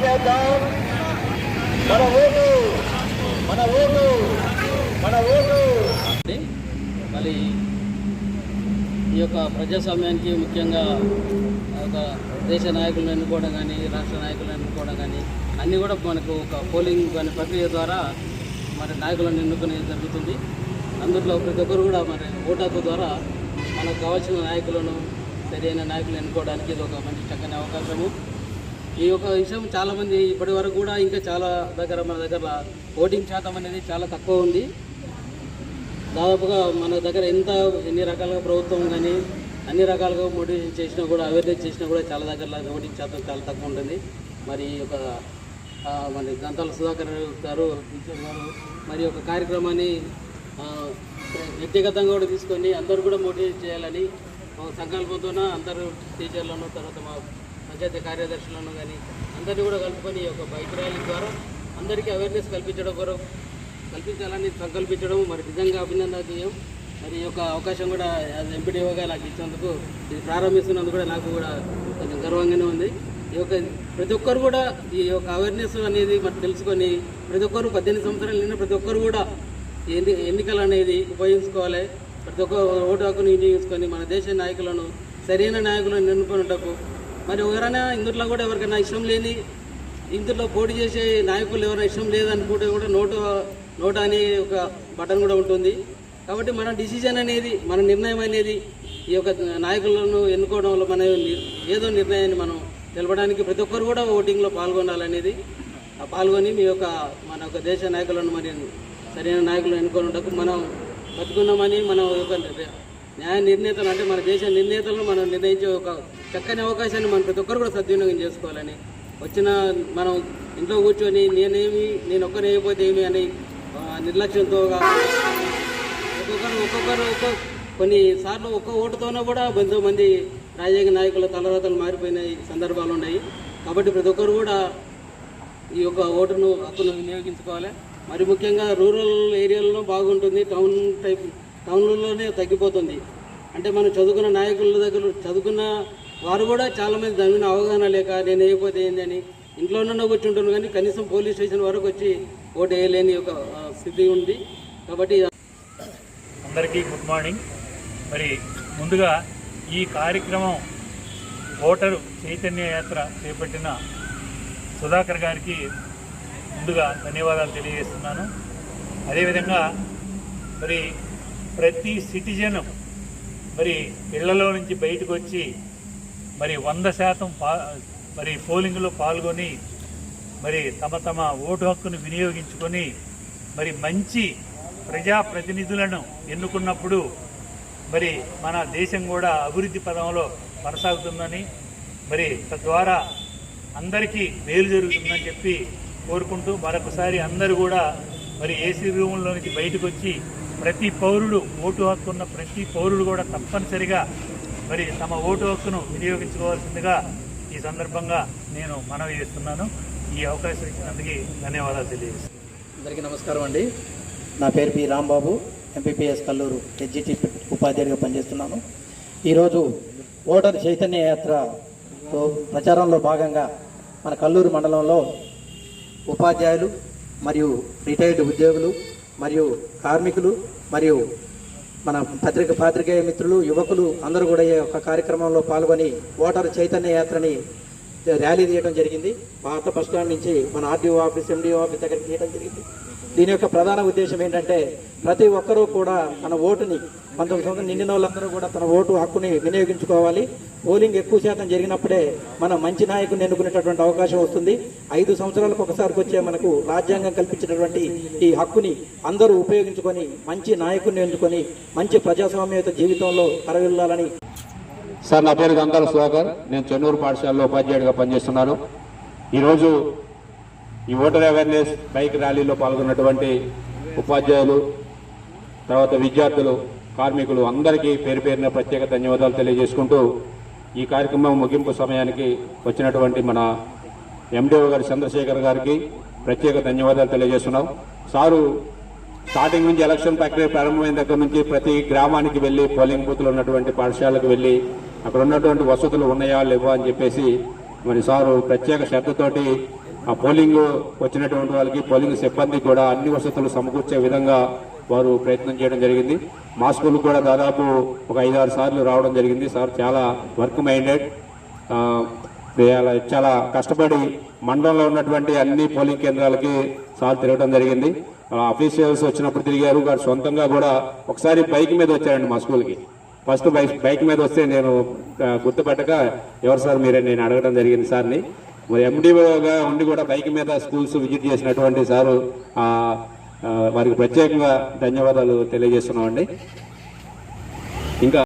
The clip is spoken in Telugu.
చేద్దాం. మన ఓటు మన ఓటు మన ఓటు. మళ్ళీ ఈ యొక్క ప్రజాస్వామ్యానికి ముఖ్యంగా ఒక దేశ నాయకులను ఎన్నుకోవడం కానీ రాష్ట్ర నాయకులను ఎన్నుకోవడం కానీ అన్నీ కూడా మనకు ఒక పోలింగ్ అనే ప్రక్రియ ద్వారా మరి నాయకులను ఎన్నుకునే జరుగుతుంది. అందులో ప్రతి ఒక్కరు కూడా మరి ఓటు హక్కు ద్వారా మనకు కావాల్సిన నాయకులను సరైన నాయకులను ఎన్నుకోవడానికి ఇది ఒక మంచి చక్కని అవకాశము. ఈ యొక్క విషయం చాలామంది ఇప్పటి వరకు కూడా ఇంకా చాలా మన దగ్గర ఓటింగ్ శాతం అనేది చాలా తక్కువ ఉంది. దాదాపుగా మన దగ్గర ఎన్ని రకాలుగా ప్రభుత్వం కానీ అన్ని రకాలుగా మోటివేషన్ చేసినా కూడా అవేర్నెస్ చేసినా కూడా చాలా దగ్గర ఓటింగ్ శాతం చాలా తక్కువ ఉంటుంది. మరి ఒక మరి గంతాల సుధాకర్ గారు టీచర్ గారు మరి ఒక కార్యక్రమాన్ని వ్యక్తిగతంగా కూడా తీసుకొని అందరూ కూడా మోటివేట్ చేయాలని సంకల్పంతో అందరూ టీచర్లను తర్వాత మా పంచాయతీ కార్యదర్శులను కానీ అందరినీ కూడా కలుపుకొని ఈ యొక్క బైక్ ర్యాలీ ద్వారా అందరికీ అవేర్నెస్ కల్పించాలని సంకల్పించడం మరి నిజంగా అభినందనీయం. మరి ఈ యొక్క అవకాశం కూడా ఎంపీడీఓగా నాకు ఇచ్చినందుకు ఇది ప్రారంభిస్తున్నందుకు కూడా నాకు కూడా కొంచెం గర్వంగానే ఉంది. ఈ యొక్క ప్రతి ఒక్కరు కూడా ఈ యొక్క అవేర్నెస్ అనేది మరి తెలుసుకొని ప్రతి ఒక్కరు 18 సంవత్సరాలు నిన్న ప్రతి ఒక్కరు కూడా ఎన్నికలు అనేది ఉపయోగించుకోవాలి. ప్రతి ఒక్క ఓటు హక్కును వినియోగించుకొని మన దేశ నాయకులను సరైన నాయకులను ఎన్నుకున్నటకు మరి ఎవరైనా ఇందులో కూడా ఎవరికైనా ఇష్టం లేని ఇందులో పోటీ చేసే నాయకులు ఎవరైనా ఇష్టం లేదనుకుంటే కూడా నోటు అనే ఒక బటన్ కూడా ఉంటుంది. కాబట్టి మన డిసిజన్ అనేది మన నిర్ణయం అనేది ఈ యొక్క నాయకులను ఎన్నుకోవడం వల్ల మన ఏదో నిర్ణయాన్ని మనం తెలపడానికి ప్రతి ఒక్కరు కూడా ఓటింగ్లో పాల్గొనాలనేది పాల్గొని మన యొక్క దేశ నాయకులను మరి సరైన నాయకులను ఎన్నుకోవడానికి మనం బతుకున్నామని మన యొక్క న్యాయ నిర్ణేతలు అంటే మన దేశ నిర్ణేతలను మనం నిర్ణయించే ఒక చక్కని అవకాశాన్ని మనం ప్రతి ఒక్కరు కూడా సద్వినియోగం చేసుకోవాలని మనం ఇంట్లో కూర్చొని నేను ఒక్కనే అయిపోతే ఏమి అని నిర్లక్ష్యంతో ఒక్కొక్కరు కొన్నిసార్లు ఒక్క ఓటుతోనే కూడా ఎంతోమంది రాజకీయ నాయకుల తలరాతలు మారిపోయిన సందర్భాలు ఉన్నాయి. కాబట్టి ప్రతి ఒక్కరు కూడా ఈ యొక్క హక్కును వినియోగించుకోవాలి. మరి ముఖ్యంగా రూరల్ ఏరియాలలో బాగుంటుంది, టౌన్లలోనే తగ్గిపోతుంది. అంటే మనం చదువుకున్న నాయకుల దగ్గర చదువుకున్న వారు కూడా చాలామంది దాని మీద అవగాహన లేక నేను వేయకపోతే ఏంది అని ఇంట్లోనే కూర్చుంటున్నాను, కానీ కనీసం పోలీస్ స్టేషన్ వరకు వచ్చి ఓటు వేయలేని ఒక స్థితి ఉంది. కాబట్టి అందరికీ గుడ్ మార్నింగ్. మరి ముందుగా ఈ కార్యక్రమం ఓటరు చైతన్య యాత్ర చేపట్టిన సుధాకర్ గారికి ముందుగా ధన్యవాదాలు తెలియజేస్తున్నాను. అదేవిధంగా మరి ప్రతి సిటిజన్ మరి ఇళ్లలో నుంచి బయటకు వచ్చి మరి 100% మరి పోలింగ్లో పాల్గొని మరి తమ ఓటు హక్కును వినియోగించుకొని మరి మంచి ప్రజాప్రతినిధులను ఎన్నుకున్నప్పుడు మరి మన దేశం కూడా అభివృద్ధి పదంలో కొనసాగుతుందని మరి తద్వారా అందరికీ మేలు జరుగుతుందని చెప్పి కోరుకుంటూ మరొకసారి అందరూ కూడా మరి ఏసీ రూముల్లో నుంచి బయటకు వచ్చి ప్రతి పౌరుడు ఓటు హక్కు ఉన్న ప్రతి పౌరుడు కూడా తప్పనిసరిగా మరి తమ ఓటు హక్కును వినియోగించుకోవాల్సిందిగా ఈ సందర్భంగా నేను మనవి చేస్తున్నాను. ఈ అవకాశం ఇచ్చినందుకు ధన్యవాదాలు తెలియజేస్తున్నాను. అందరికీ నమస్కారం అండి. నా పేరు P Rambabu, MPPS Kalluru HGT ఉపాధ్యాయుడిగా పనిచేస్తున్నాను. ఈరోజు ఓటర్ చైతన్య యాత్రతో ప్రచారంలో భాగంగా మన కల్లూరు మండలంలో ఉపాధ్యాయులు మరియు రిటైర్డ్ ఉద్యోగులు మరియు కార్మికులు మరియు మన పాత్రికేయ మిత్రులు, యువకులు అందరూ కూడా ఈ యొక్క కార్యక్రమంలో పాల్గొని ఓటర్ చైతన్య యాత్రని ర్యాలీ తీయడం జరిగింది. పాత బస్ స్టాండ్ నుంచి మన ఆర్డీఓ ఆఫీస్, ఎండిఓ ఆఫీస్ దగ్గరికి తీయడం జరిగింది. దీని యొక్క ప్రధాన ఉద్దేశం ఏంటంటే ప్రతి ఒక్కరూ కూడా తన ఓటుని 19 సంవత్సరాలు నిండిన వాళ్ళందరూ కూడా తన ఓటు హక్కుని వినియోగించుకోవాలి. పోలింగ్ ఎక్కువ శాతం జరిగినప్పుడే మనం మంచి నాయకుని ఎన్నుకునేటటువంటి అవకాశం వస్తుంది. 5 సంవత్సరాలకు ఒకసారికి వచ్చే మనకు రాజ్యాంగం కల్పించినటువంటి ఈ హక్కుని అందరూ ఉపయోగించుకొని మంచి నాయకుడిని ఎన్నుకొని మంచి ప్రజాస్వామ్యత జీవితంలో కరవిల్లాలని. సార్, నా పేరు గంతాల సుధాకర్. నేను చెన్నూరు పాఠశాలలో ఉపాధ్యాయుడిగా పనిచేస్తున్నాను. ఈరోజు ఈ ఓటర్ అవేర్నెస్ బైక్ ర్యాలీలో పాల్గొన్నటువంటి ఉపాధ్యాయులు, తర్వాత విద్యార్థులు, కార్మికులు అందరికీ పేరు పేరున ప్రత్యేక ధన్యవాదాలు తెలియజేసుకుంటూ ఈ కార్యక్రమం ముగింపు సమయానికి వచ్చినటువంటి మన ఎండిఓ గారి చంద్రశేఖర్ గారికి ప్రత్యేక ధన్యవాదాలు తెలియజేస్తున్నాం. సారు స్టార్టింగ్ నుంచి ఎలక్షన్ ప్రక్రియ ప్రారంభమైన దగ్గర నుంచి ప్రతి గ్రామానికి వెళ్ళి పోలింగ్ బూత్లో ఉన్నటువంటి పాఠశాలకు వెళ్ళి అక్కడ ఉన్నటువంటి వసతులు ఉన్నాయా లేవా అని చెప్పేసి మరి సారు ప్రత్యేక శ్రద్ధతోటి ఆ పోలింగ్ వచ్చినటువంటి వాళ్ళకి పోలింగ్ సిబ్బంది కూడా అన్ని వసతులు సమకూర్చే విధంగా వారు ప్రయత్నం చేయడం జరిగింది. మా స్కూల్కి కూడా దాదాపు ఒక 5-6 సార్లు రావడం జరిగింది. సార్ చాలా వర్క్ మైండెడ్, చాలా కష్టపడి మండలంలో ఉన్నటువంటి అన్ని పోలింగ్ కేంద్రాలకి సార్ తిరగడం జరిగింది. అఫీషియల్స్ వచ్చినప్పుడు తిరిగారు. గారు సొంతంగా కూడా ఒకసారి బైక్ మీద వచ్చారండి మా స్కూల్కి. ఫస్ట్ బైక్ మీద వస్తే నేను గుర్తుపట్టక ఎవరు సార్ మీరే నేను అడగడం జరిగింది సార్ని. మరి ఎండిఓగా ఉండి కూడా బైక్ మీద స్కూల్స్ విజిట్ చేసినటువంటి సారు వారికి ప్రత్యేకంగా ధన్యవాదాలు తెలియజేస్తున్నామండి. ఇంకా